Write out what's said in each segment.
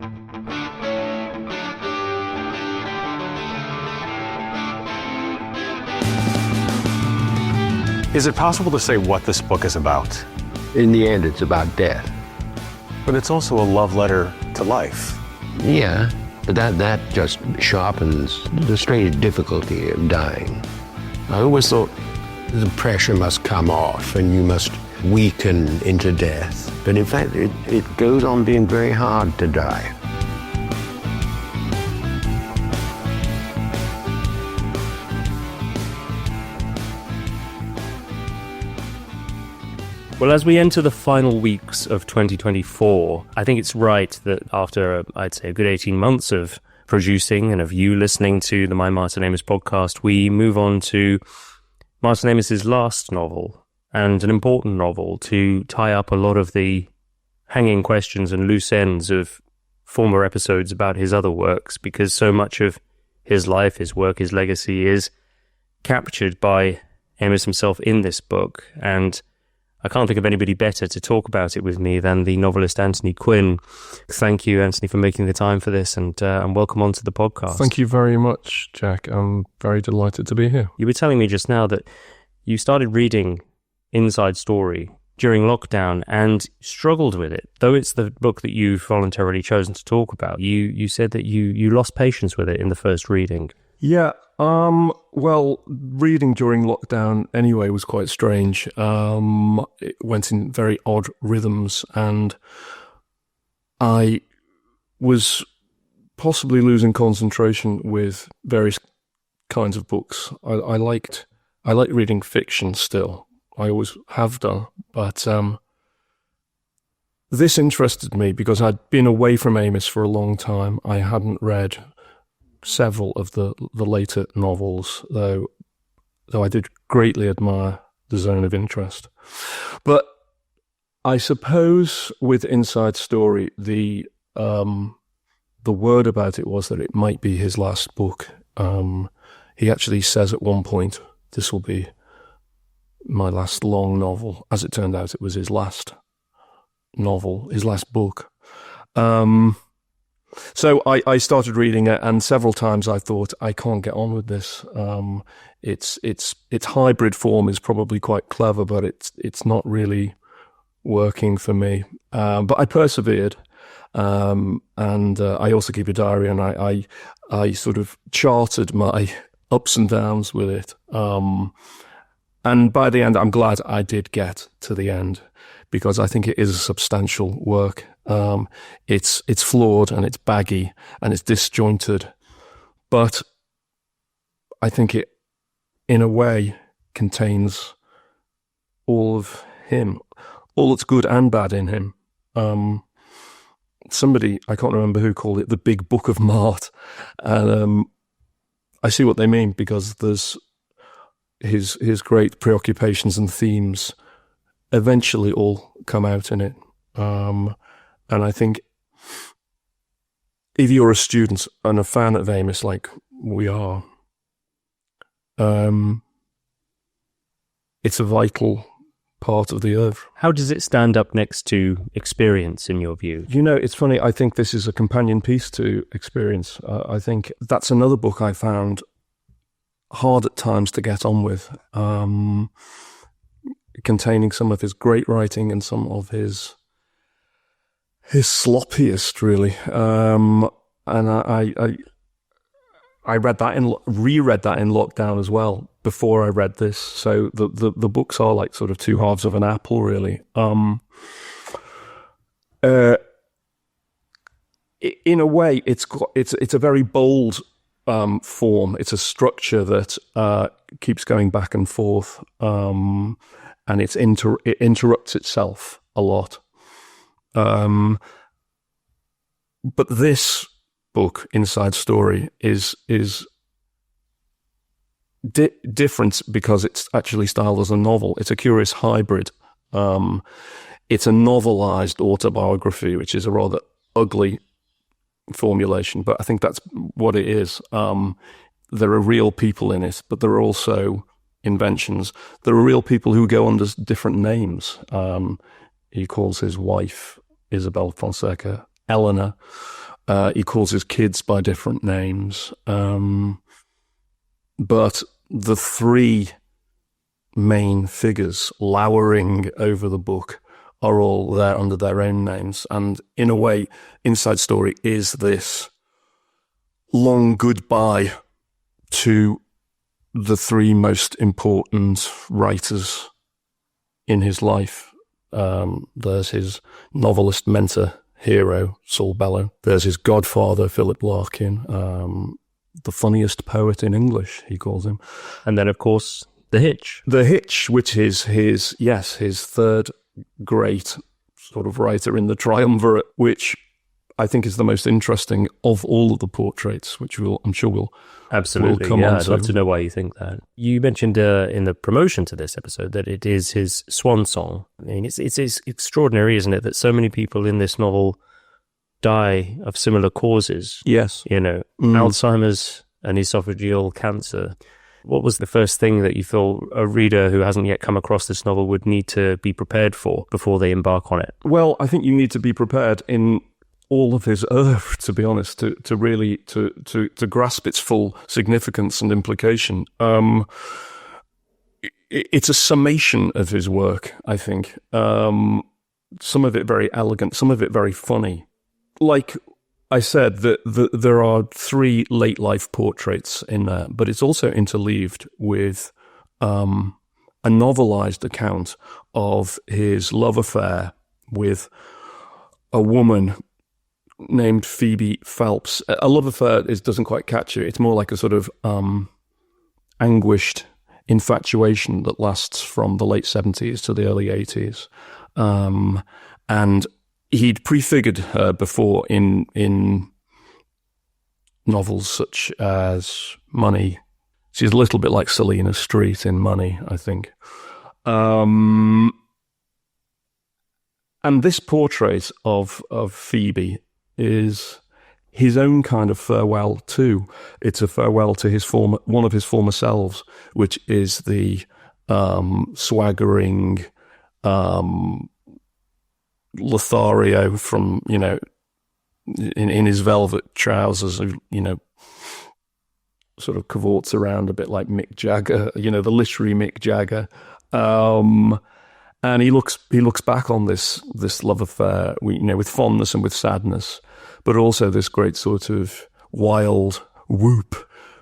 Is it possible to say what this book is about? In the end, it's about death. But it's also a love letter to life. Yeah, but that just sharpens the strange difficulty of dying. I always thought the pressure must come off and you must weaken into death. But in fact, it goes on being very hard to die. Well, as we enter the final weeks of 2024, I think it's right that after, I'd say, a good 18 months of producing and of you listening to the My Martin Amos podcast, we move on to Martin Amos's last novel, and an important novel to tie up a lot of the hanging questions and loose ends of former episodes about his other works, because so much of his life, his work, his legacy is captured by Amos himself in this book, and I can't think of anybody better to talk about it with me than the novelist Anthony Quinn. Thank you, Anthony, for making the time for this, and welcome onto the podcast. Thank you very much, Jack. I'm very delighted to be here. You were telling me just now that you started reading Inside Story during lockdown and struggled with it. Though it's the book that you've voluntarily chosen to talk about, you said that you lost patience with it in the first reading. Yeah, well, reading during lockdown anyway was quite strange. It went in very odd rhythms, and I was possibly losing concentration with various kinds of books. I like reading fiction still. I always have done, but this interested me because I'd been away from Amos for a long time. I hadn't read several of the later novels, though I did greatly admire The Zone of Interest. But I suppose with Inside Story, the word about it was that it might be his last book. He actually says at one point, "This will be my last long novel." As it turned out, it was his last novel, his last book. So I started reading it, and several times I thought, I can't get on with this. Its hybrid form is probably quite clever, but it's not really working for me. But I persevered, and I also keep a diary, and I sort of charted my ups and downs with it. And by the end, I'm glad I did get to the end, because I think it is a substantial work. It's flawed, and it's baggy, and it's disjointed, but I think it, in a way, contains all of him, all that's good and bad in him. Somebody, I can't remember who, called it the Big Book of Mart, and I see what they mean, because there's his great preoccupations and themes eventually all come out in it. And I think if you're a student and a fan of Amos like we are, it's a vital part of the oeuvre. How does it stand up next to Experience, in your view? You know, it's funny, I think this is a companion piece to Experience. I think that's another book I found hard at times to get on with, containing some of his great writing and some of his sloppiest, really. And I read that reread that in lockdown as well before I read this. So the books are like sort of two halves of an apple, really. In a way, it's a very bold form. It's a structure that keeps going back and forth, and it interrupts itself a lot. But this book, Inside Story, is different because it's actually styled as a novel. It's a curious hybrid. It's a novelized autobiography, which is a rather ugly formulation, but I think that's what it is. There are real people in it, but there are also inventions. There are real people who go under different names. He calls his wife Isabel Fonseca Eleanor. He calls his kids by different names. But the three main figures lowering over the book are all there under their own names. And in a way, Inside Story is this long goodbye to the three most important writers in his life. There's his novelist mentor hero, Saul Bellow. There's his godfather, Phillip Larkin, the funniest poet in English, he calls him. And then, of course, The Hitch. The Hitch, which is his third great sort of writer in the triumvirate, which I think is the most interesting of all of the portraits, which I'm sure we'll Absolutely, come on I'd love to know why you think that. You mentioned in the promotion to this episode that it is his swan song. I mean, it's extraordinary, isn't it, that so many people in this novel die of similar causes. Yes. Alzheimer's and esophageal cancer. What was the first thing that you feel a reader who hasn't yet come across this novel would need to be prepared for before they embark on it? Well, I think you need to be prepared in all of his oeuvre, to be honest, to really grasp its full significance and implication. It's a summation of his work, I think. Some of it very elegant, some of it very funny. Like I said, there are three late life portraits in there, but it's also interleaved with a novelized account of his love affair with a woman named Phoebe Phelps. A love affair doesn't quite catch you. It's more like a sort of anguished infatuation that lasts from the late 70s to the early 80s. And he'd prefigured her before in novels such as Money. She's a little bit like Selina Street in Money, I think. And this portrait of Phoebe is his own kind of farewell too. It's a farewell to one of his former selves, which is the swaggering Lothario from, in his velvet trousers, sort of cavorts around a bit like Mick Jagger, the literary Mick Jagger. And he looks back on this love affair, with fondness and with sadness, but also this great sort of wild whoop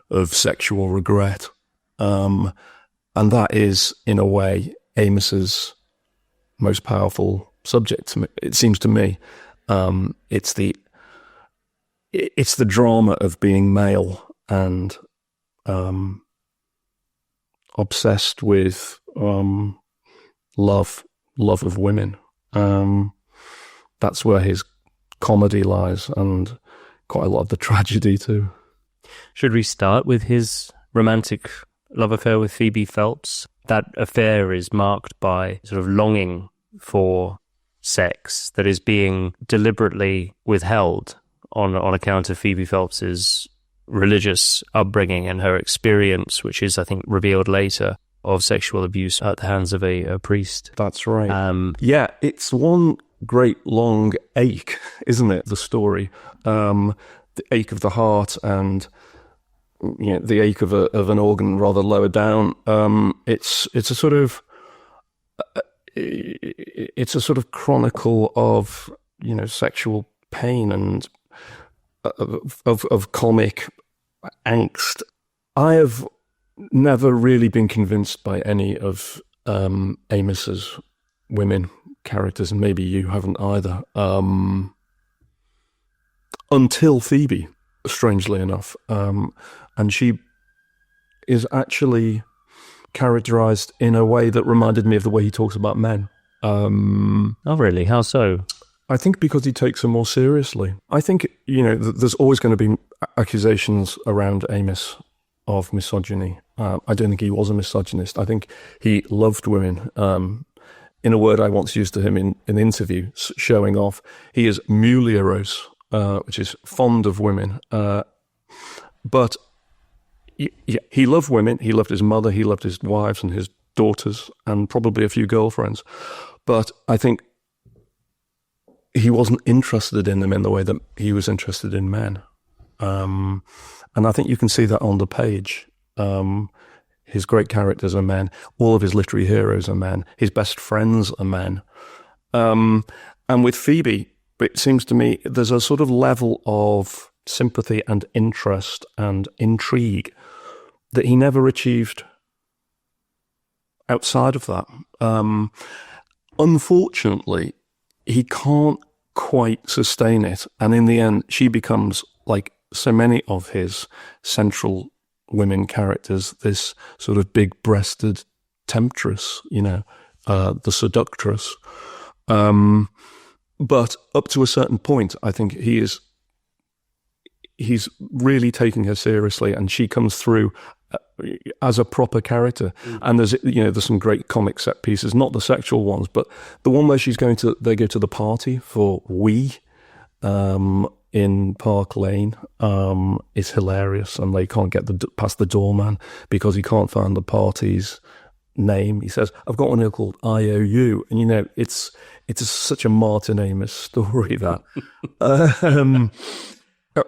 of sexual regret. And that is, in a way, Amos's most powerful subject, it seems to me. It's the drama of being male and obsessed with love of women. That's where his comedy lies, and quite a lot of the tragedy too. Should we start with his romantic love affair with Phoebe Phelps? That affair is marked by sort of longing for sex that is being deliberately withheld on account of Phoebe Phelps's religious upbringing and her experience, which is, I think, revealed later, of sexual abuse at the hands of a priest. That's right. Yeah, it's one great long ache, isn't it? The story, the ache of the heart, and the ache of an organ rather lower down. It's a sort of chronicle of sexual pain and of comic angst. I have never really been convinced by any of Amos's women characters, and maybe you haven't either, until Phoebe, strangely enough. And she is actually characterized in a way that reminded me of the way he talks about men. Oh, really? How so? I think because he takes them more seriously. I think, there's always going to be accusations around Amos of misogyny. I don't think he was a misogynist. I think he loved women. In a word I once used to him in an interview, showing off, he is mulieros, which is fond of women. But he loved women. He loved his mother. He loved his wives and his daughters, and probably a few girlfriends. But I think he wasn't interested in them in the way that he was interested in men. And I think you can see that on the page. His great characters are men. All of his literary heroes are men. His best friends are men. And with Phoebe, it seems to me there's a sort of level of sympathy and interest and intrigue that he never achieved outside of that. Unfortunately, he can't quite sustain it. And in the end, she becomes, like so many of his central women characters, this sort of big-breasted temptress, the seductress. But up to a certain point, I think he's really taking her seriously, and she comes through as a proper character. And there's some great comic set pieces, not the sexual ones, but the one where they go to the party for in Park Lane is hilarious, and they can't get past the doorman because he can't find the party's name. He says, "I've got one here called IOU," and it's such a Martin Amos story that.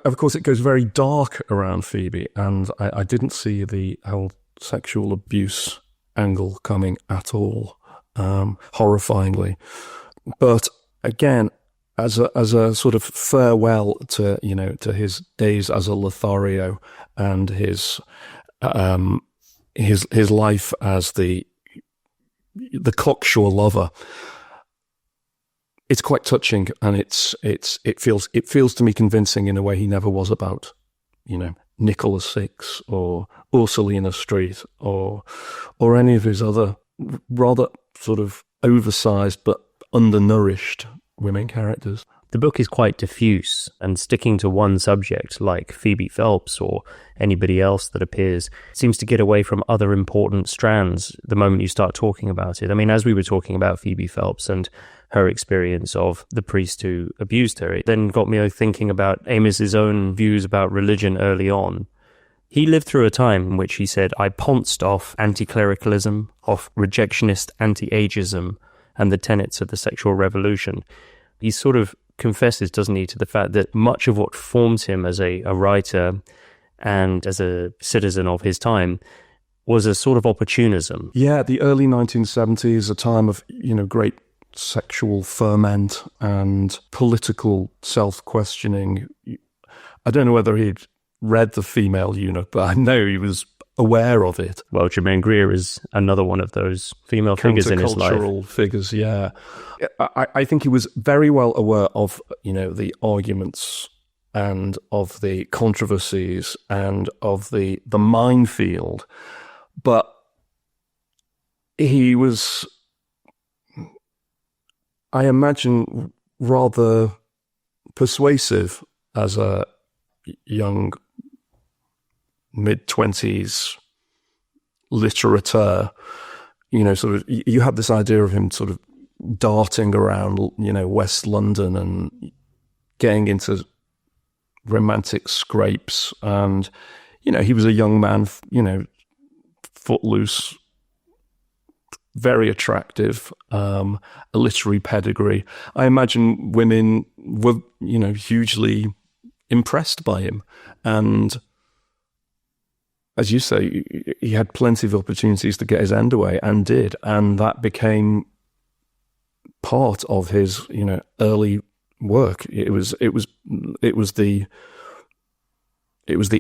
Of course, it goes very dark around Phoebe, and I didn't see the whole sexual abuse angle coming at all, horrifyingly. But again, as a sort of farewell to his days as a Lothario and his life as the cocksure lover, it's quite touching, and it feels to me convincing in a way he never was about, Nicholas VI or Ursulina Street or any of his other rather sort of oversized but undernourished women characters. The book is quite diffuse, and sticking to one subject like Phoebe Phelps or anybody else that appears seems to get away from other important strands the moment you start talking about it. I mean, as we were talking about Phoebe Phelps and her experience of the priest who abused her, it then got me thinking about Amos's own views about religion early on. He lived through a time in which he said, "I pounced off anti-clericalism, off rejectionist anti-ageism, and the tenets of the sexual revolution." He sort of confesses, doesn't he, to the fact that much of what formed him as a writer and as a citizen of his time was a sort of opportunism. Yeah, the early 1970s, a time of, great sexual ferment and political self-questioning. I don't know whether he'd read The Female Eunuch, but I know he was aware of it. Well, Germaine Greer is another one of those female figures in his life. Countercultural figures, yeah. I think he was very well aware of, the arguments and of the controversies and of the minefield, but he was, I imagine, rather persuasive as a young mid-20s literateur. Sort of, you had this idea of him sort of darting around, West London and getting into romantic scrapes. And, he was a young man, footloose, very attractive, a literary pedigree. I imagine women were, hugely impressed by him. And as you say, he had plenty of opportunities to get his end away, and did. And that became part of his, early work. It was the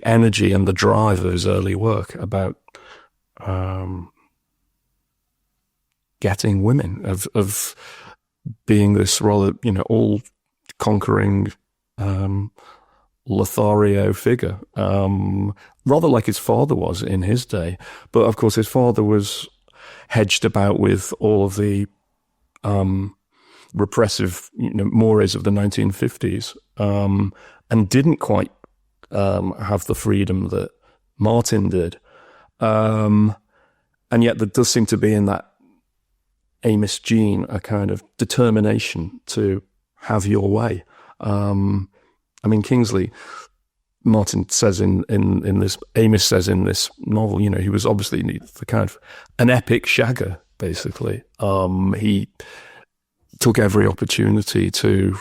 energy and the drive of his early work about getting women, of being this rather, all-conquering Lothario figure, rather like his father was in his day. But of course, his father was hedged about with all of the repressive, mores of the 1950s, and didn't quite have the freedom that Martin did. And yet there does seem to be in that Amos gene a kind of determination to have your way. Kingsley, Martin says in this, Amos says in this novel, he was obviously the kind of an epic shagger, basically. He took every opportunity to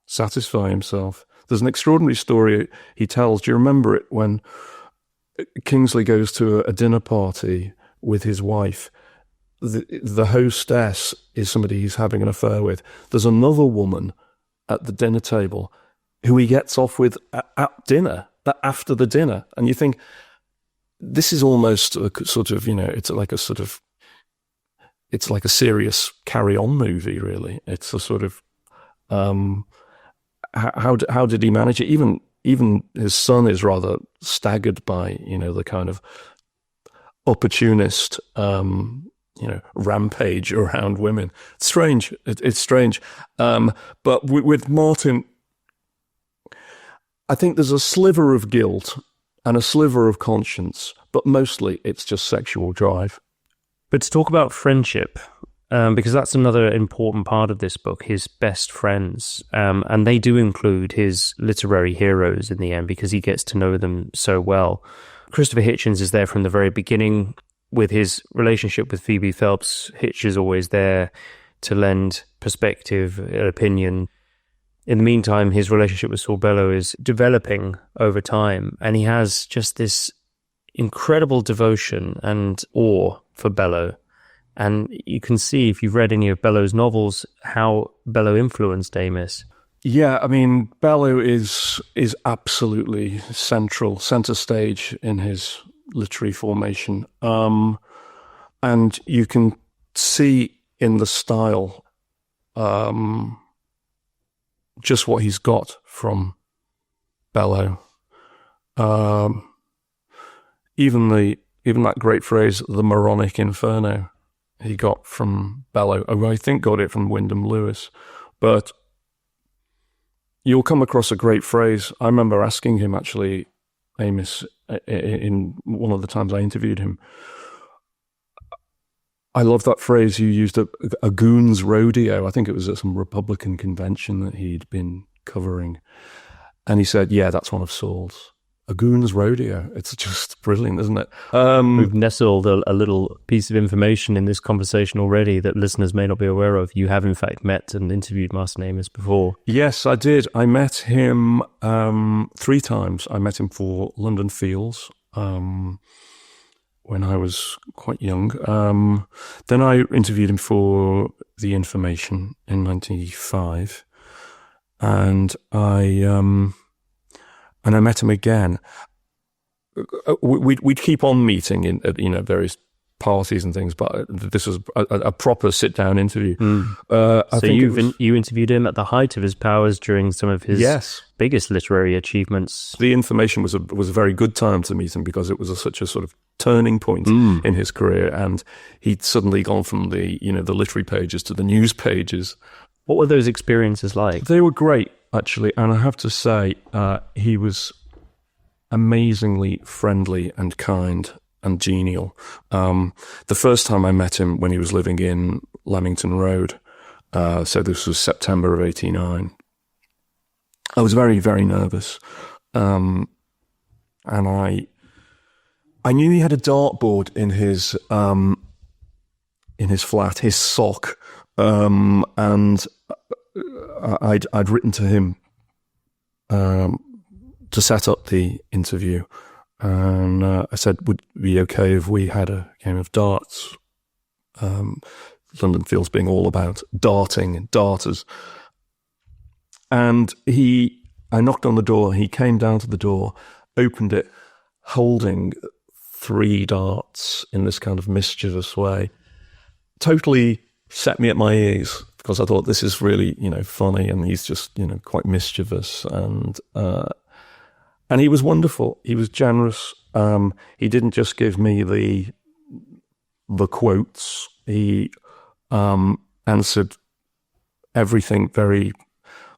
satisfy himself. There's an extraordinary story he tells. Do you remember it when Kingsley goes to a dinner party with his wife? The hostess is somebody he's having an affair with. There's another woman at the dinner table who he gets off with at dinner, after the dinner. And you think, this is almost a sort of, it's like a serious Carry-On movie, really. It's a sort of, how did he manage it? Even his son is rather staggered by, the kind of opportunist, rampage around women. It's strange. It's strange. But with Martin, I think there's a sliver of guilt and a sliver of conscience, but mostly it's just sexual drive. But to talk about friendship, because that's another important part of this book, his best friends, and they do include his literary heroes in the end, because he gets to know them so well. Christopher Hitchens is there from the very beginning. With his relationship with Phoebe Phelps, Hitch is always there to lend perspective, opinion. In the meantime, his relationship with Saul Bellow is developing over time, and he has just this incredible devotion and awe for Bellow. And you can see, if you've read any of Bellow's novels, how Bellow influenced Amos. Yeah, I mean, Bellow is absolutely center stage in his literary formation. And you can see in the style just what he's got from Bellow. Even that great phrase, the moronic inferno, he got from Bellow. I think got it from Wyndham Lewis. But you'll come across a great phrase. I remember asking him, actually, Amos, in one of the times I interviewed him, I love that phrase you used, a goon's rodeo. I think it was at some Republican convention that he'd been covering. And he said, yeah, that's one of Saul's. A goon's rodeo. It's just brilliant, isn't it? We've nestled a little piece of information in this conversation already that listeners may not be aware of. You have, in fact, met and interviewed Master Amos before. Yes, I did. I met him 3 times. I met him for London Fields when I was quite young. Then I interviewed him for The Information in 1995. And I met him again. We'd keep on meeting in various parties and things, but this was a proper sit-down interview. You interviewed him at the height of his powers during some of his biggest literary achievements. The Information was a very good time to meet him, because it was such a sort of turning point in his career, and he'd suddenly gone from the literary pages to the news pages. What were those experiences like? They were great, actually, and I have to say, he was amazingly friendly and kind and genial. The first time I met him, when he was living in Leamington Road, so this was September of 1989, I was very, very nervous, and I knew he had a dartboard in his flat, his sock, and I'd written to him to set up the interview, and I said, would it be okay if we had a game of darts? London Fields being all about darting and darters. And I knocked on the door, he came down to the door, opened it, holding 3 darts in this kind of mischievous way. Totally set me at my ease, because I thought, this is really, funny, and he's just, quite mischievous, and he was wonderful. He was generous. He didn't just give me the quotes. He answered everything very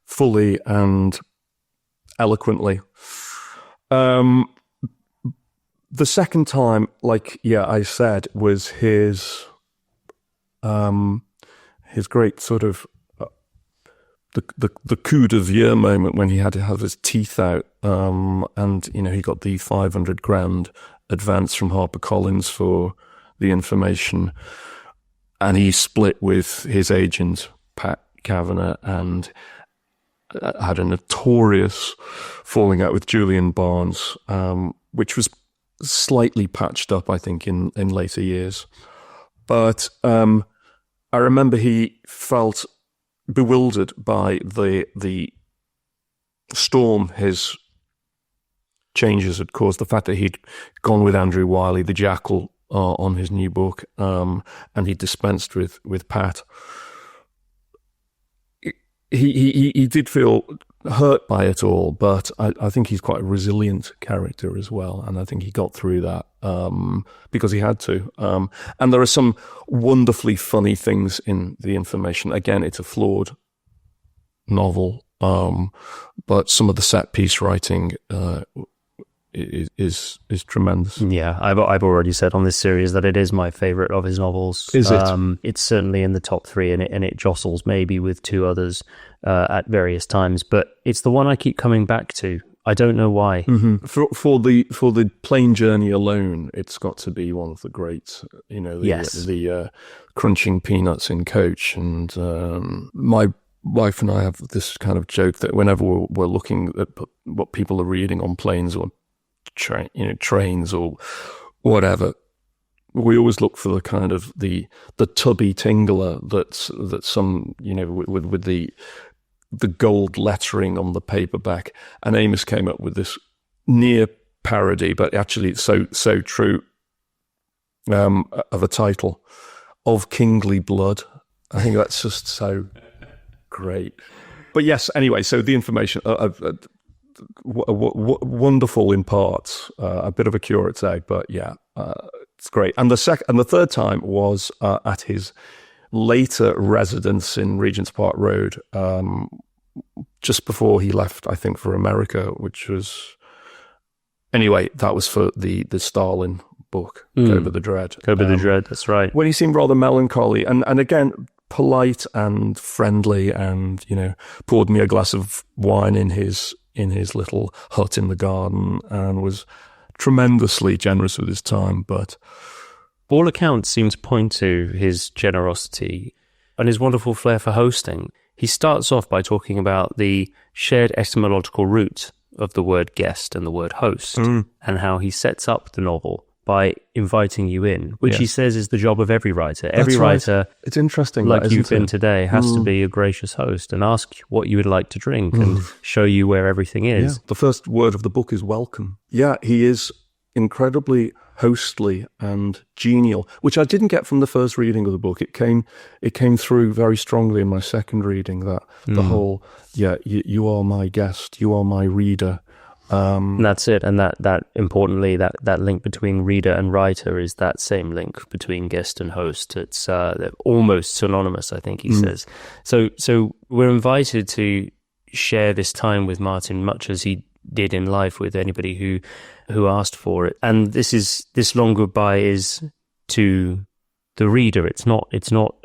fully and eloquently. The second time, I said, was his great sort of the coup de vieux moment, when he had to have his teeth out, and he got the 500 grand advance from HarperCollins for The Information, and he split with his agent, Pat Kavanagh, and had a notorious falling out with Julian Barnes, which was slightly patched up, I think, in later years. But I remember he felt bewildered by the storm his changes had caused, the fact that he'd gone with Andrew Wiley, the Jackal, on his new book, and he dispensed with Pat. He did feel hurt by it all, but I think he's quite a resilient character as well, and I think he got through that because he had to. And there are some wonderfully funny things in the information. Again, it's a flawed novel, but some of the set piece writing is tremendous. Yeah, I've already said on this series that it is my favorite of his novels. Is it? It's certainly in the top 3, and it jostles maybe with 2 others at various times, but it's the one I keep coming back to. I don't know why. Mm-hmm. For the plane journey alone, it's got to be one of the greats. You know, the crunching peanuts in coach, and my wife and I have this kind of joke that whenever we're looking at what people are reading on planes or trains or whatever, we always look for the kind of the tubby tingler that's some, you know, with the gold lettering on the paperback. And Amos came up with this near parody, but actually it's so true, of a title, Of Kingly Blood. I think that's just so great. But yes, anyway, so the information, wonderful in parts, a bit of a curate, but yeah, it's great. And the third time was at his later residence in Regent's Park Road, just before he left, I think, for America, which was, anyway, that was for the Stalin book, Coburg the Dread. Coburg the Dread, that's right. When he seemed rather melancholy, and again, polite and friendly, and, you know, poured me a glass of wine in his little hut in the garden, and was tremendously generous with his time. But all accounts seem to point to his generosity and his wonderful flair for hosting. He starts off by talking about the shared etymological root of the word guest and the word host, and how he sets up the novel by inviting you in, which he says is the job of every writer. Every writer, it's interesting, like you've been today, has to be a gracious host and ask what you would like to drink and show you where everything is. Yeah. The first word of the book is welcome. Yeah, he is incredibly hostly and genial, which I didn't get from the first reading of the book. It came through very strongly in my second reading, that the whole, you are my guest, you are my reader. And that's it. And that importantly, that link between reader and writer is that same link between guest and host. It's they're almost synonymous, I think he says. So we're invited to share this time with Martin, much as he did in life with anybody who asked for it. And this long goodbye is to the reader. It's not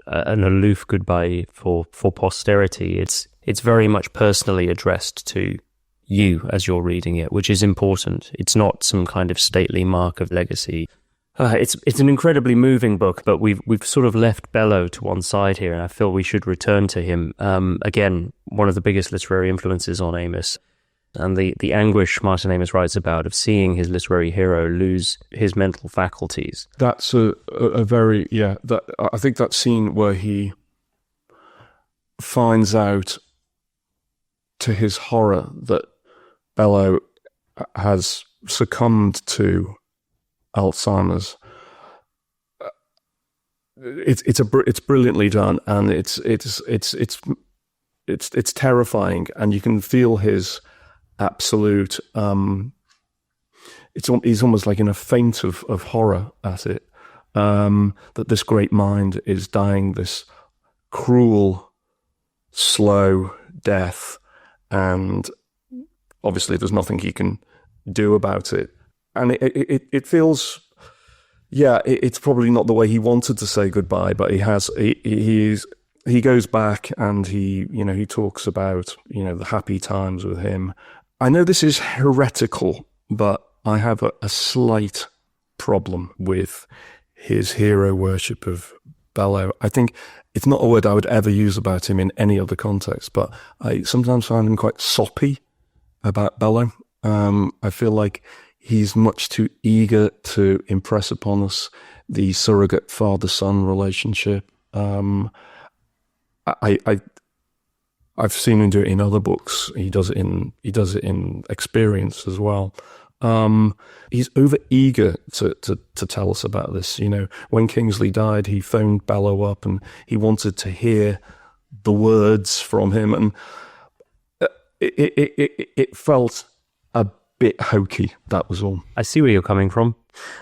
an aloof goodbye for posterity. It's very much personally addressed to you as you're reading it, which is important. It's not some kind of stately mark of legacy. It's an incredibly moving book, but we've sort of left Bellow to one side here, and I feel we should return to him. Again, one of the biggest literary influences on Amos, and the anguish Martin Amos writes about of seeing his literary hero lose his mental faculties. That's a very, I think that scene where he finds out to his horror that Bellow has succumbed to Alzheimer's. It's brilliantly done, and it's terrifying, and you can feel his absolute. He's almost like in a faint of horror at it. That this great mind is dying this cruel, slow death, and obviously there's nothing he can do about it. And it feels, it's probably not the way he wanted to say goodbye, but he goes back and he talks about, the happy times with him. I know this is heretical, but I have a slight problem with his hero worship of Bellow. I think it's not a word I would ever use about him in any other context, but I sometimes find him quite soppy about Bellow. I feel like he's much too eager to impress upon us the surrogate father-son relationship. I've seen him do it in other books. He does it in Experience as well. He's over eager to tell us about this. You know, when Kingsley died, he phoned Bellow up and he wanted to hear the words from him, and it felt a bit hokey. That was all. I see where you're coming from.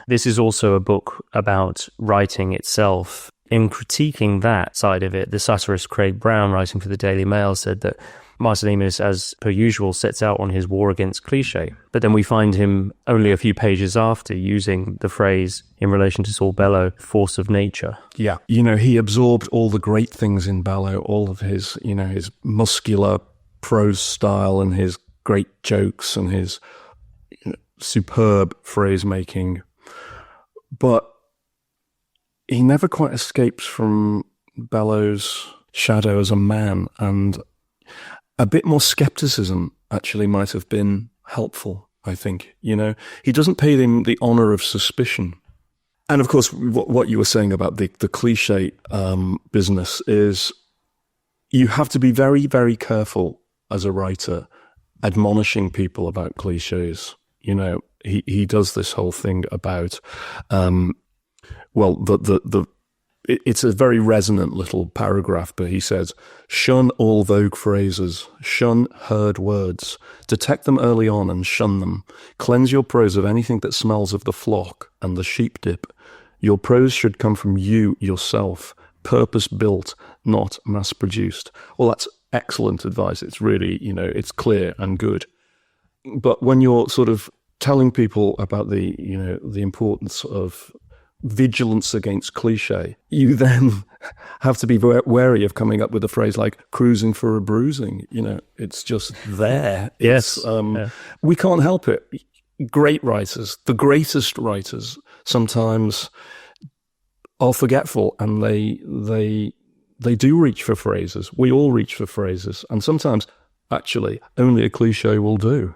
This is also a book about writing itself. In critiquing that side of it, the satirist Craig Brown, writing for the Daily Mail, said that Martin Amos, as per usual, sets out on his war against cliché. But then we find him only a few pages after using the phrase in relation to Saul Bellow, force of nature. Yeah. You know, he absorbed all the great things in Bellow, all of his, you know, his muscular prose style and his great jokes and his superb phrase making. But he never quite escapes from Bellow's shadow as a man, and a bit more skepticism actually might have been helpful, I think. You know, he doesn't pay him the honor of suspicion. And of course, what you were saying about the cliche business is you have to be very, very careful as a writer admonishing people about cliches. You know, he does this whole thing about, it's a very resonant little paragraph, but he says, shun all vogue phrases, shun heard words, detect them early on and shun them. Cleanse your prose of anything that smells of the flock and the sheep dip. Your prose should come from you yourself, purpose-built, not mass-produced. Well, that's excellent advice. It's really, you know, it's clear and good. But when you're sort of telling people about the, you know, the importance of vigilance against cliche, you then have to be very wary of coming up with a phrase like cruising for a bruising. You know, it's just there. Yes. We can't help it. Great writers, the greatest writers, sometimes are forgetful, and they do reach for phrases. We all reach for phrases, and sometimes actually only a cliche will do.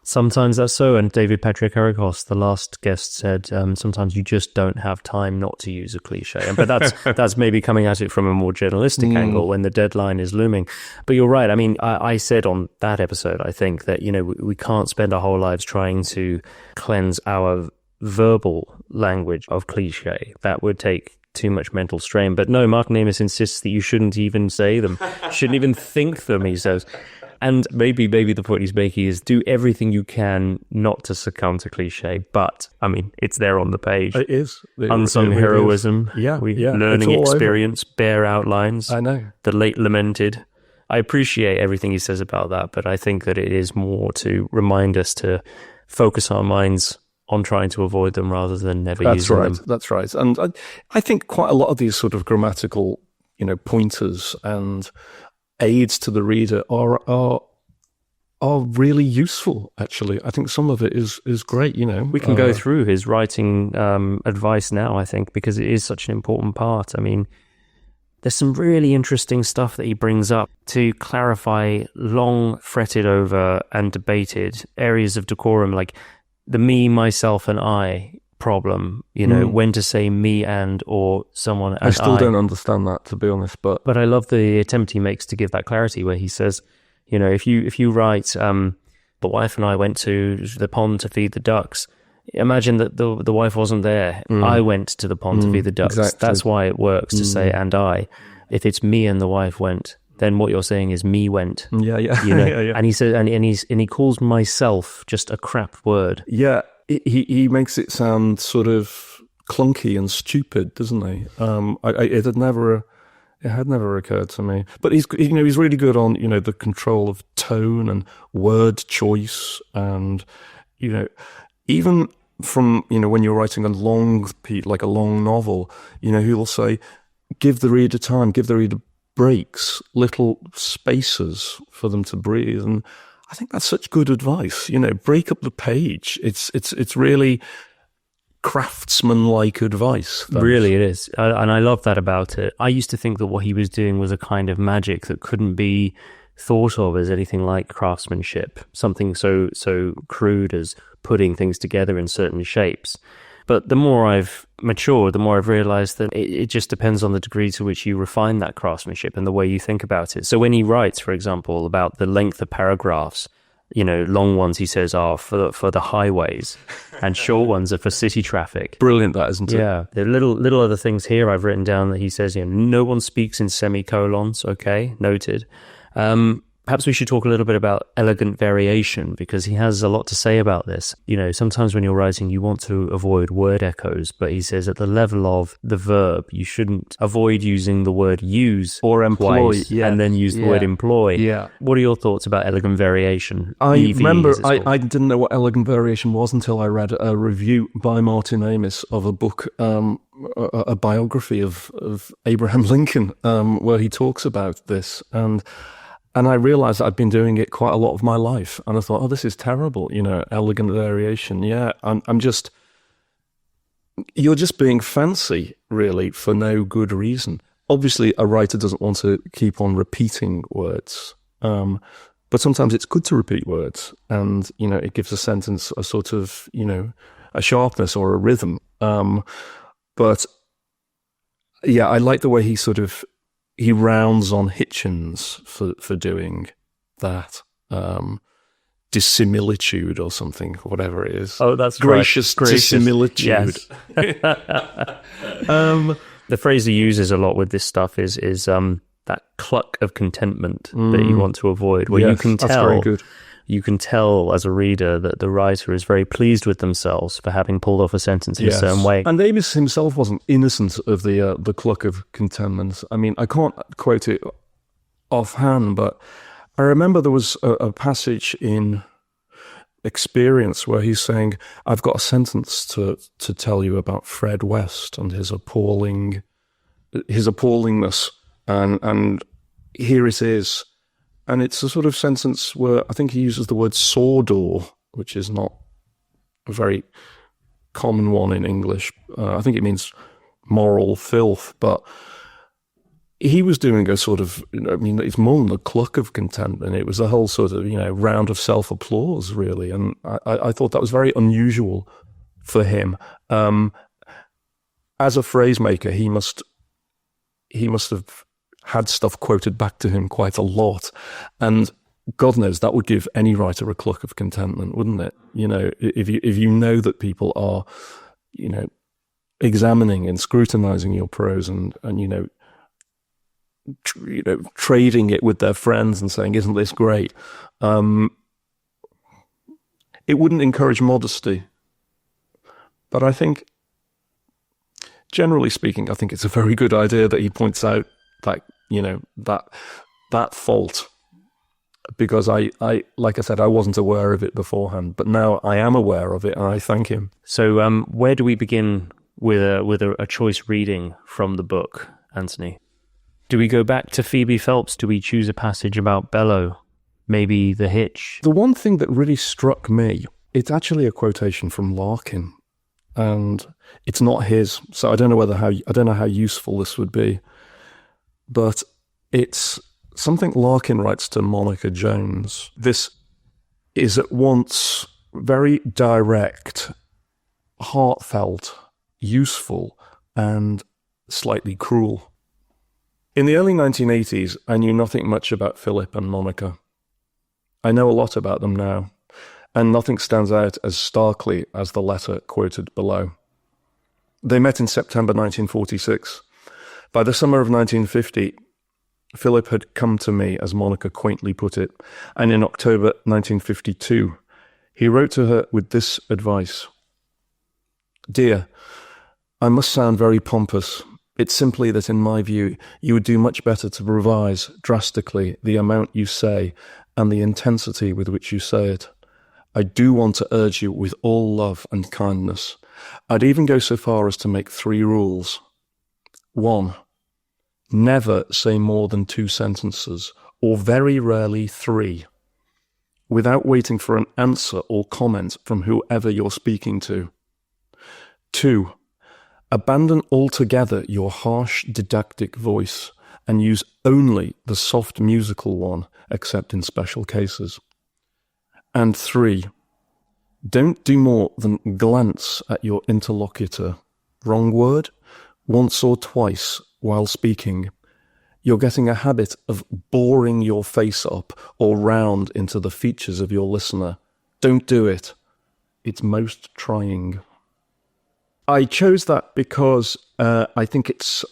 Sometimes that's so, and David Patrick Ericos, the last guest, said sometimes you just don't have time not to use a cliche. But that's maybe coming at it from a more journalistic angle when the deadline is looming. But you're right. I mean, I said on that episode, I think that, you know, we can't spend our whole lives trying to cleanse our verbal language of cliche. That would take too much mental strain. But no, Martin Amos insists that you shouldn't even say them, shouldn't even think them, he says. And maybe the point he's making is do everything you can not to succumb to cliche. But, I mean, it's there on the page. It is. Unsung heroism. Yeah. Learning experience, bare outlines. I know. The late lamented. I appreciate everything he says about that, but I think that it is more to remind us to focus our minds on trying to avoid them rather than never using them. That's right. And I think quite a lot of these sort of grammatical, you know, pointers and aids to the reader are really useful, actually. I think some of it is great, you know. We can go through his writing advice now, I think, because it is such an important part. I mean, there's some really interesting stuff that he brings up to clarify long fretted over and debated areas of decorum, like the me, myself, and I problem, you know, when to say me and or someone and I still don't understand that, to be honest, but I love the attempt he makes to give that clarity, where he says, you know, if you write the wife and I went to the pond to feed the ducks, imagine that the wife wasn't there. I went to the pond to feed the ducks. Exactly. That's why it works to say and I. If it's me and the wife went, then what you're saying is me went. Yeah. You know? Yeah. And he says, and he calls myself just a crap word. Yeah. He makes it sound sort of clunky and stupid, doesn't he? It had never occurred to me. But he's really good on, you know, the control of tone and word choice, and, you know, even from, you know, when you're writing a long novel, you know, he'll say, give the reader time, give the reader breaks, little spaces for them to breathe. And I think that's such good advice. You know, break up the page. It's really craftsman-like advice. Really, it is. And I love that about it. I used to think that what he was doing was a kind of magic that couldn't be thought of as anything like craftsmanship, something so crude as putting things together in certain shapes. But the more I've matured, the more I've realized that it just depends on the degree to which you refine that craftsmanship and the way you think about it. So when he writes, for example, about the length of paragraphs, long ones, he says, are for the highways, and short ones are for city traffic. Brilliant, that, isn't it? Yeah. There are little other things here I've written down that he says, no one speaks in semicolons. Okay, noted. Perhaps we should talk a little bit about elegant variation, because he has a lot to say about this. Sometimes when you're writing, you want to avoid word echoes, but he says at the level of the verb, you shouldn't avoid using the word use or employ, twice, and then use the word employ. Yeah. What are your thoughts about elegant variation? I EV, remember I didn't know what elegant variation was until I read a review by Martin Amos of a book, a biography of Abraham Lincoln, where he talks about this. And I realized that I'd been doing it quite a lot of my life. And I thought, oh, this is terrible, elegant variation. Yeah, you're just being fancy, really, for no good reason. Obviously, a writer doesn't want to keep on repeating words. But sometimes it's good to repeat words. And, it gives a sentence a sort of, a sharpness or a rhythm. But, yeah, I like the way he rounds on Hitchens for doing that. Dissimilitude or something, whatever it is. Oh, that's gracious dissimilitude. Yes. The phrase he uses a lot with this stuff is that cluck of contentment that you want to avoid, where you can tell. That's very good. You can tell as a reader that the writer is very pleased with themselves for having pulled off a sentence in a certain way. And Amos himself wasn't innocent of the cluck of contentment. I mean, I can't quote it offhand, but I remember there was a passage in Experience where he's saying, I've got a sentence to tell you about Fred West and his appallingness, and here it is. And it's a sort of sentence where I think he uses the word sawdor, which is not a very common one in English. I think it means moral filth, but he was doing a sort of, it's more than a cluck of content, and it was a whole sort of, round of self-applause, really. And I thought that was very unusual for him. As a phrase maker, he must have had stuff quoted back to him quite a lot. And God knows that would give any writer a cluck of contentment, wouldn't it? If you know that people are, examining and scrutinizing your prose and trading it with their friends and saying, isn't this great? It wouldn't encourage modesty. But I think, generally speaking, I think it's a very good idea that he points out that, that fault, because I like I said, I wasn't aware of it beforehand, but now I am aware of it, and I thank him. So where do we begin with a choice reading from the book, Anthony? Do we go back to Phoebe Phelps? Do we choose a passage about Bellow? Maybe the hitch? The one thing that really struck me, it's actually a quotation from Larkin, and it's not his, so I don't know how useful this would be. But it's something Larkin writes to Monica Jones. This is at once very direct, heartfelt, useful, and slightly cruel. In the early 1980s, I knew nothing much about Philip and Monica. I know a lot about them now, and nothing stands out as starkly as the letter quoted below. They met in September 1946. By the summer of 1950, Philip had come to me, as Monica quaintly put it, and in October 1952, he wrote to her with this advice. Dear, I must sound very pompous. It's simply that, in my view, you would do much better to revise drastically the amount you say and the intensity with which you say it. I do want to urge you with all love and kindness. I'd even go so far as to make 3 rules. 1. Never say more than 2 sentences, or very rarely 3, without waiting for an answer or comment from whoever you're speaking to. 2, abandon altogether your harsh didactic voice and use only the soft musical one, except in special cases. And 3, don't do more than glance at your interlocutor, wrong word, once or twice while speaking. You're getting a habit of boring your face up or round into the features of your listener. Don't do it. It's most trying. I chose that because I think it's,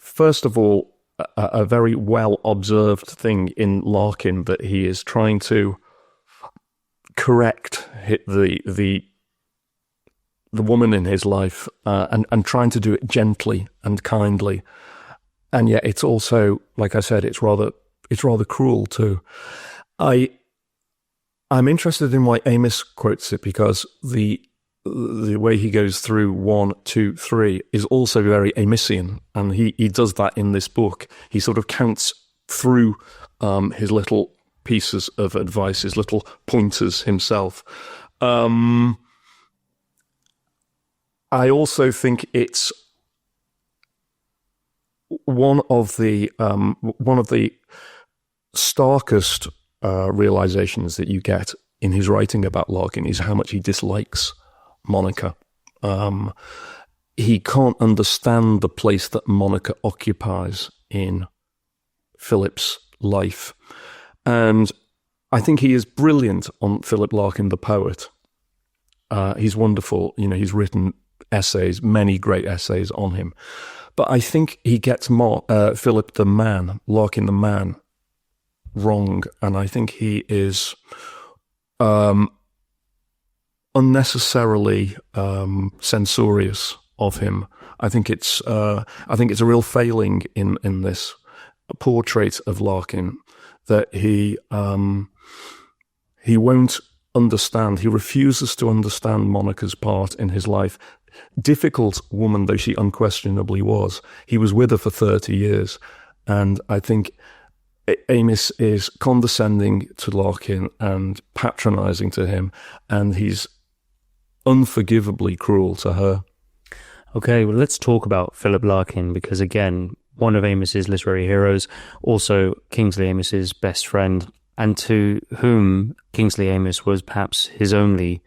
first of all, a very well-observed thing in Larkin that he is trying to correct the woman in his life and trying to do it gently and kindly. And yet it's also, like I said, it's rather cruel too. I'm interested in why Amos quotes it, because the way he goes through 1, 2, 3 is also very Amosian, and he does that in this book. He sort of counts through his little pieces of advice, his little pointers himself. I also think it's one of the starkest realizations that you get in his writing about Larkin is how much he dislikes Monica. He can't understand the place that Monica occupies in Philip's life. And I think he is brilliant on Philip Larkin, the poet. He's wonderful. He's written essays, many great essays on him. But I think he gets Philip the man, Larkin the man, wrong. And I think he is unnecessarily censorious of him. I think it's a real failing in this portrait of Larkin that he won't understand. He refuses to understand Monica's part in his life. Difficult woman though she unquestionably was, he was with her for 30 years. And I think Amos is condescending to Larkin and patronizing to him, and he's unforgivably cruel to her. Okay, well, let's talk about Philip Larkin, because again, one of Amos's literary heroes, also Kingsley Amos's best friend, and to whom Kingsley Amos was perhaps his only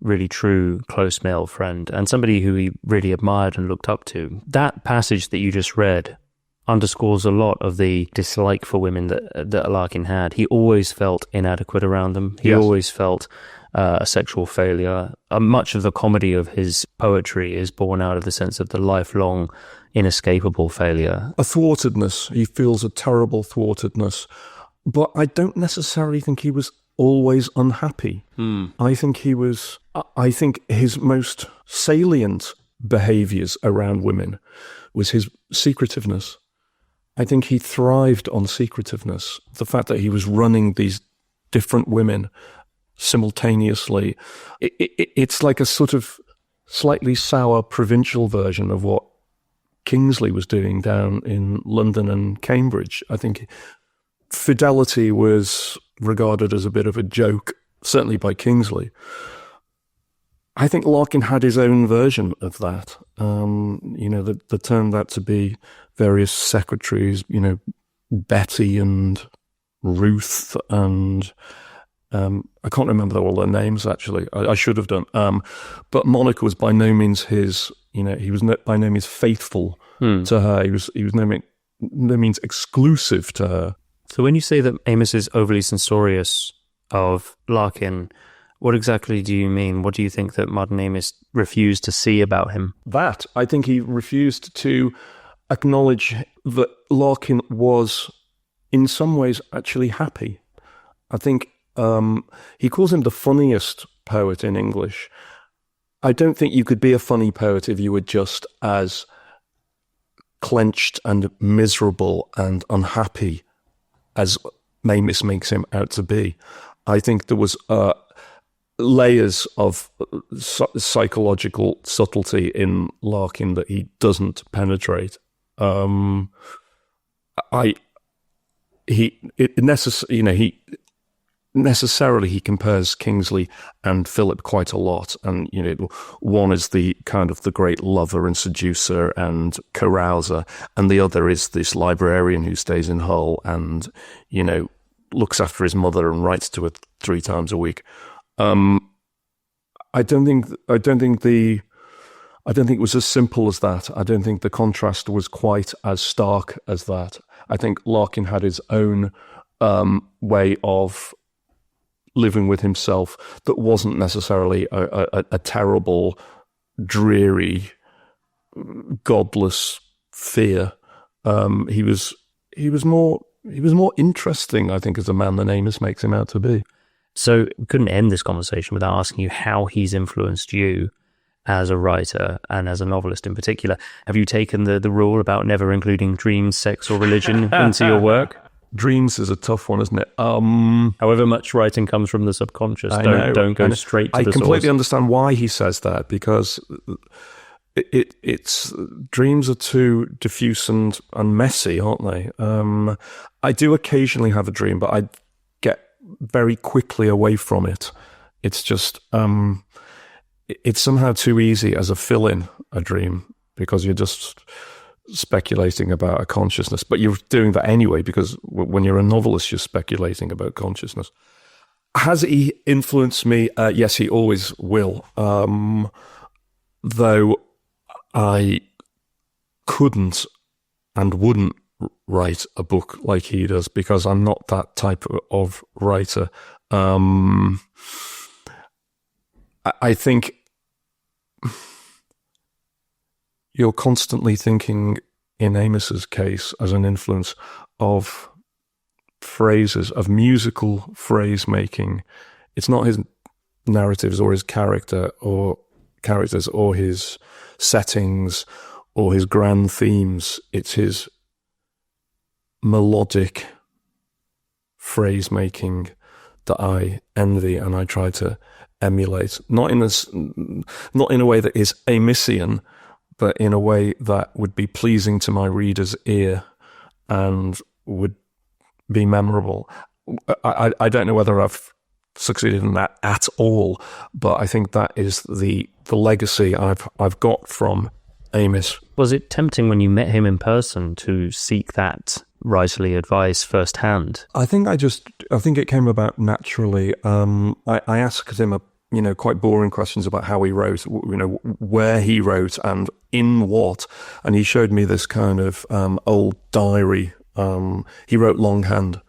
really true close male friend, and somebody who he really admired and looked up to. That passage that you just read underscores a lot of the dislike for women that Larkin had. He always felt inadequate around them. He always felt a sexual failure. Much of the comedy of his poetry is born out of the sense of the lifelong, inescapable failure. A thwartedness. He feels a terrible thwartedness. But I don't necessarily think he was always unhappy. I think his most salient behaviors around women was his secretiveness. I think he thrived on secretiveness. The fact that he was running these different women simultaneously, it's like a sort of slightly sour provincial version of what Kingsley was doing down in London and Cambridge. I think fidelity was regarded as a bit of a joke, certainly by Kingsley. I think Larkin had his own version of that. That turned out to be various secretaries, Betty and Ruth and I can't remember all their names, actually. I should have done. But Monica was by no means he was by no means faithful to her. He was no means exclusive to her. So when you say that Amos is overly censorious of Larkin, what exactly do you mean? What do you think that Martin Amos refused to see about him? That, I think he refused to acknowledge that Larkin was, in some ways, actually happy. I think he calls him the funniest poet in English. I don't think you could be a funny poet if you were just as clenched and miserable and unhappy as Amos makes him out to be. I think there was layers of psychological subtlety in Larkin that he doesn't penetrate. He necessarily he compares Kingsley and Philip quite a lot. And, one is the kind of the great lover and seducer and carouser, and the other is this librarian who stays in Hull and, looks after his mother and writes to her 3 times a week. I don't think it was as simple as that. I don't think the contrast was quite as stark as that. I think Larkin had his own way of living with himself that wasn't necessarily a terrible, dreary, godless fear. He was more interesting, I think, as a man than Amos makes him out to be. So we couldn't end this conversation without asking you how he's influenced you as a writer and as a novelist in particular. Have you taken the rule about never including dreams, sex, or religion into your work? Dreams is a tough one, isn't it? However much writing comes from the subconscious, don't go straight to the source. I completely understand why he says that, because it's dreams are too diffuse and messy, aren't they? I do occasionally have a dream, but I get very quickly away from it. It's just it's somehow too easy as a fill-in, a dream, because you're just speculating about a consciousness, but you're doing that anyway, because when you're a novelist, you're speculating about consciousness. Has he influenced me? Yes, he always will. Though I couldn't and wouldn't write a book like he does, because I'm not that type of writer. I think you're constantly thinking, in Amos's case, as an influence of phrases, of musical phrase making. It's not his narratives or his characters or his settings or his grand themes. It's his melodic phrase making that I envy and I try to emulate. Not in a way that is Amosian, but in a way that would be pleasing to my reader's ear and would be memorable. I don't know whether I've succeeded in that at all, but I think that is the legacy I've got from Amos. Was it tempting when you met him in person to seek that writerly advice firsthand? I think it came about naturally. I asked him quite boring questions about how he wrote, where he wrote and in what. And he showed me this kind of old diary. He wrote longhand.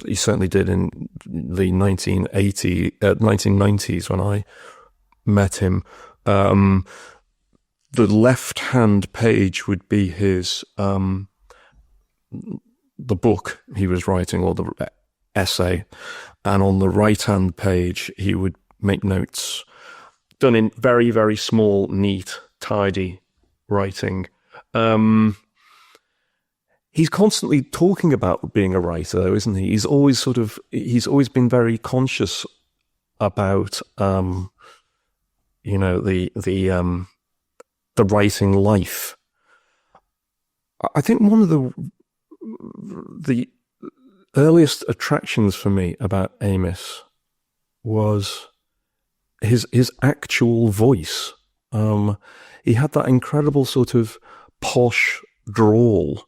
He certainly did in the 1990s when I met him. The left-hand page would be his, the book he was writing, or the essay. And on the right-hand page, he would make notes done in very, very small, neat, tidy writing. He's constantly talking about being a writer, though, isn't he? He's always been very conscious about, the writing life. I think one of the earliest attractions for me about Amos was his actual voice. He had that incredible sort of posh drawl.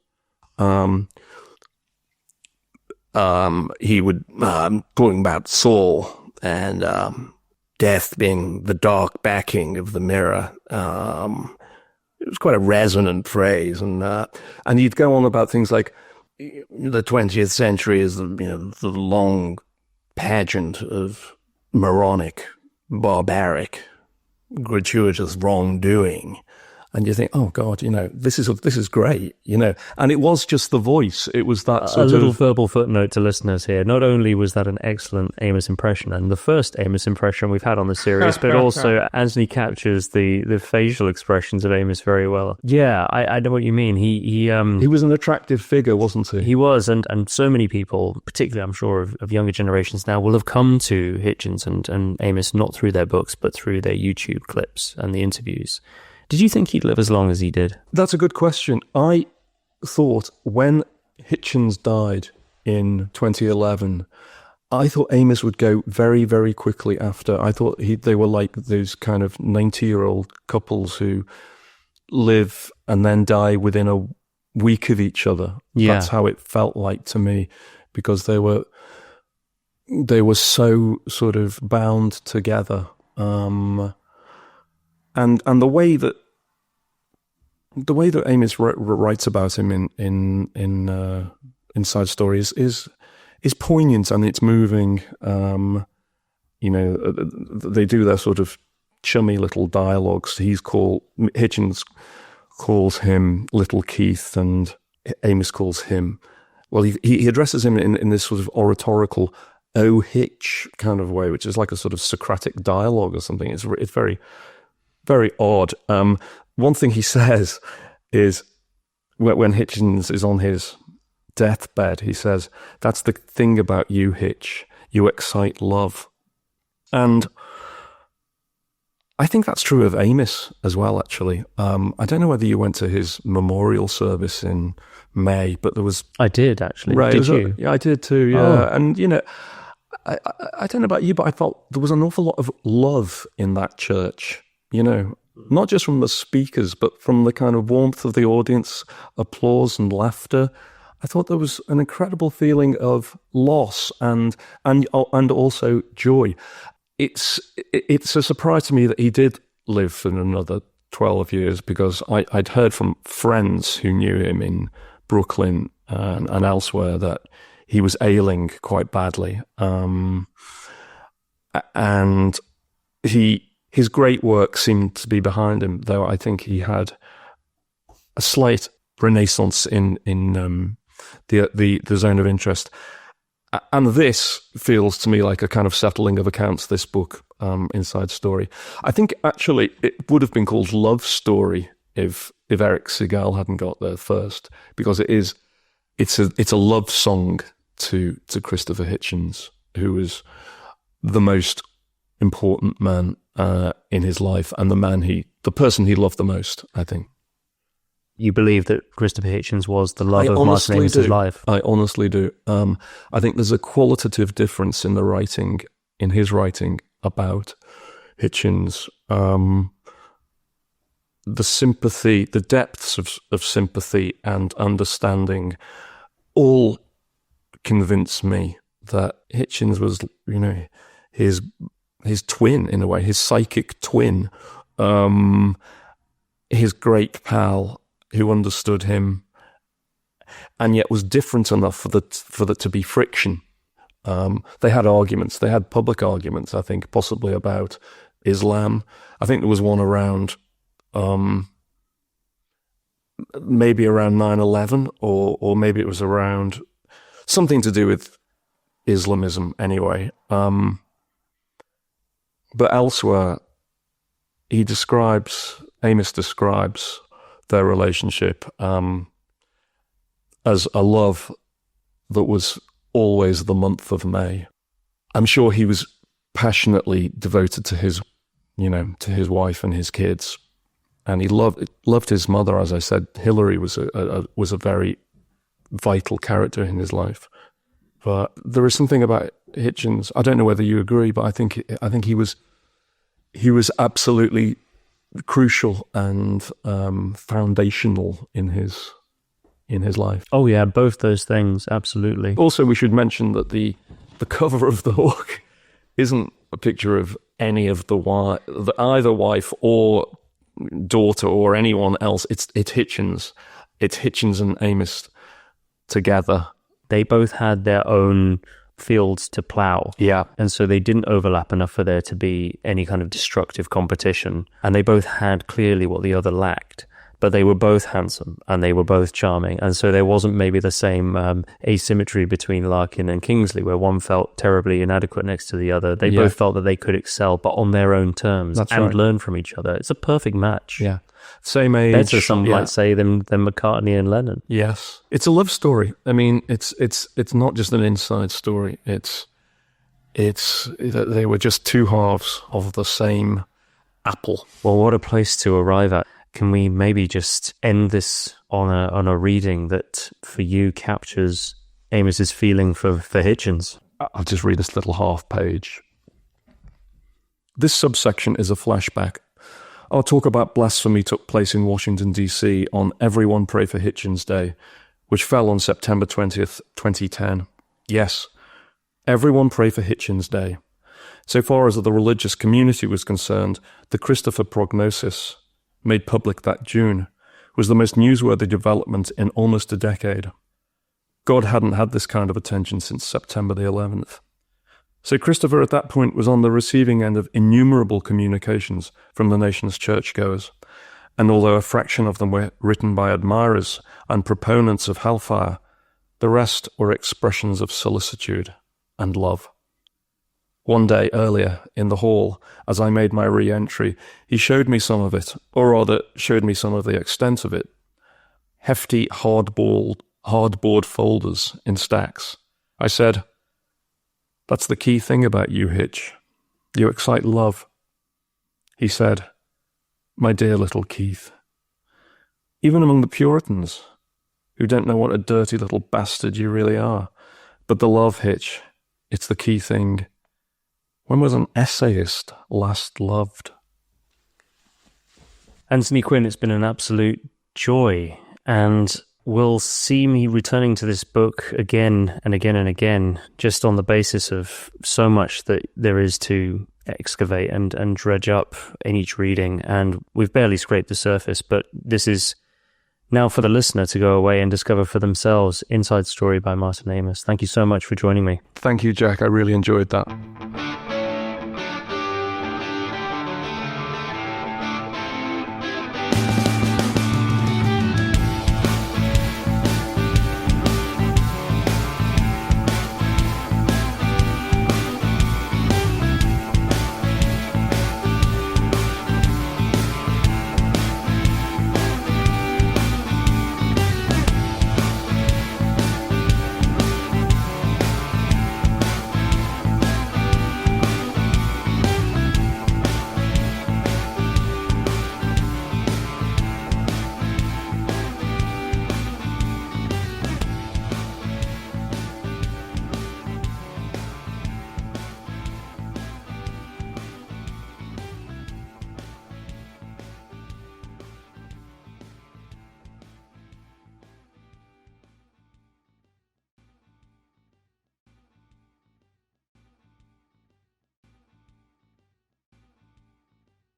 He would talking about Saul and death being the dark backing of the mirror. It was quite a resonant phrase, and he'd go on about things like the 20th century is the long pageant of moronic, barbaric, gratuitous wrongdoing. And you think, oh God, this is great, and it was just the voice. It was that sort of... A little verbal footnote to listeners here. Not only was that an excellent Amos impression, and the first Amos impression we've had on the series, but also Anthony captures the facial expressions of Amos very well. Yeah, I know what you mean. He was an attractive figure, wasn't he? He was, and so many people, particularly I'm sure of younger generations now, will have come to Hitchens and Amos not through their books, but through their YouTube clips and the interviews. Did you think he'd live as long as he did? That's a good question. I thought when Hitchens died in 2011, I thought Amos would go very, very quickly after. I thought they were like those kind of 90-year-old couples who live and then die within a week of each other. Yeah. That's how it felt like to me, because they were so sort of bound together. And the way that Amos writes about him in Inside Story is poignant, and it's moving. They do their sort of chummy little dialogues. Hitchens calls him Little Keith, and Amos calls him. Well, he addresses him in this sort of oratorical "Oh Hitch" kind of way, which is like a sort of Socratic dialogue or something. It's very, very odd. One thing he says is when Hitchens is on his deathbed, he says, "That's the thing about you, Hitch. You excite love." And I think that's true of Amos as well, actually. I don't know whether you went to his memorial service in May, but there was... I did, actually. Right, Did you? Yeah, I did too, yeah. Oh. And, I don't know about you, but I felt there was an awful lot of love in that church, not just from the speakers, but from the kind of warmth of the audience, applause and laughter. I thought there was an incredible feeling of loss and also joy. It's a surprise to me that he did live for another 12 years, because I'd heard from friends who knew him in Brooklyn and elsewhere that he was ailing quite badly. And his great work seemed to be behind him, though I think he had a slight renaissance in the zone of interest. And this feels to me like a kind of settling of accounts, this book, Inside Story. I think actually it would have been called Love Story if Eric Segal hadn't got there first, because it's a love song to Christopher Hitchens, who was the most important man in his life, and the person he loved the most, I think. You believe that Christopher Hitchens was the love of Martin Amos's life? I honestly do. I think there's a qualitative difference in his writing about Hitchens. The sympathy, the depths of sympathy and understanding all convince me that Hitchens was, his twin, in a way, his psychic twin, his great pal, who understood him and yet was different enough for that to be friction. They had arguments. They had public arguments, I think, possibly about Islam. I think there was one around maybe around 9/11, or maybe it was around something to do with Islamism anyway. But elsewhere, Amos describes their relationship as a love that was always the month of May. I'm sure he was passionately devoted to his wife and his kids, and he loved his mother. As I said, Hillary was a very vital character in his life. But there is something about Hitchens. I don't know whether you agree, but I think he was absolutely crucial and foundational in his life. Oh yeah, both those things, absolutely. Also, we should mention that the cover of the book isn't a picture of any of either wife or daughter or anyone else. It's Hitchens. It's Hitchens and Amos together. They both had their own fields to plow. Yeah. And so they didn't overlap enough for there to be any kind of destructive competition. And they both had clearly what the other lacked. But they were both handsome and they were both charming. And so there wasn't maybe the same asymmetry between Larkin and Kingsley, where one felt terribly inadequate next to the other. They both felt that they could excel, but on their own terms. That's and right. Learn from each other. It's a perfect match. Yeah. Same age. Better, some might say, than McCartney and Lennon. Yes. It's a love story. I mean, it's not just an inside story. They were just two halves of the same apple. Well, what a place to arrive at. Can we maybe just end this on a reading that, for you, captures Amos's feeling for Hitchens? I'll just read this little half page. This subsection is a flashback. Our talk about blasphemy took place in Washington, D.C. on Everyone Pray for Hitchens Day, which fell on September 20th, 2010. Yes, Everyone Pray for Hitchens Day. So far as the religious community was concerned, the Christopher prognosis, made public that June, was the most newsworthy development in almost a decade. God hadn't had this kind of attention since September the 11th. So Christopher at that point was on the receiving end of innumerable communications from the nation's churchgoers, and although a fraction of them were written by admirers and proponents of hellfire, the rest were expressions of solicitude and love. One day earlier, in the hall, as I made my re-entry, he showed me some of it, or rather, showed me some of the extent of it. Hefty, hardboard folders in stacks. I said, "That's the key thing about you, Hitch. You excite love." He said, "My dear little Keith, even among the Puritans, who don't know what a dirty little bastard you really are, but the love, Hitch, it's the key thing. When was an essayist last loved?" Anthony Quinn, it's been an absolute joy, and we'll see me returning to this book again and again and again, just on the basis of so much that there is to excavate and dredge up in each reading, and we've barely scraped the surface, but this is now for the listener to go away and discover for themselves. Inside Story by Martin Amos. Thank you so much for joining me. Thank you, Jack. I really enjoyed that.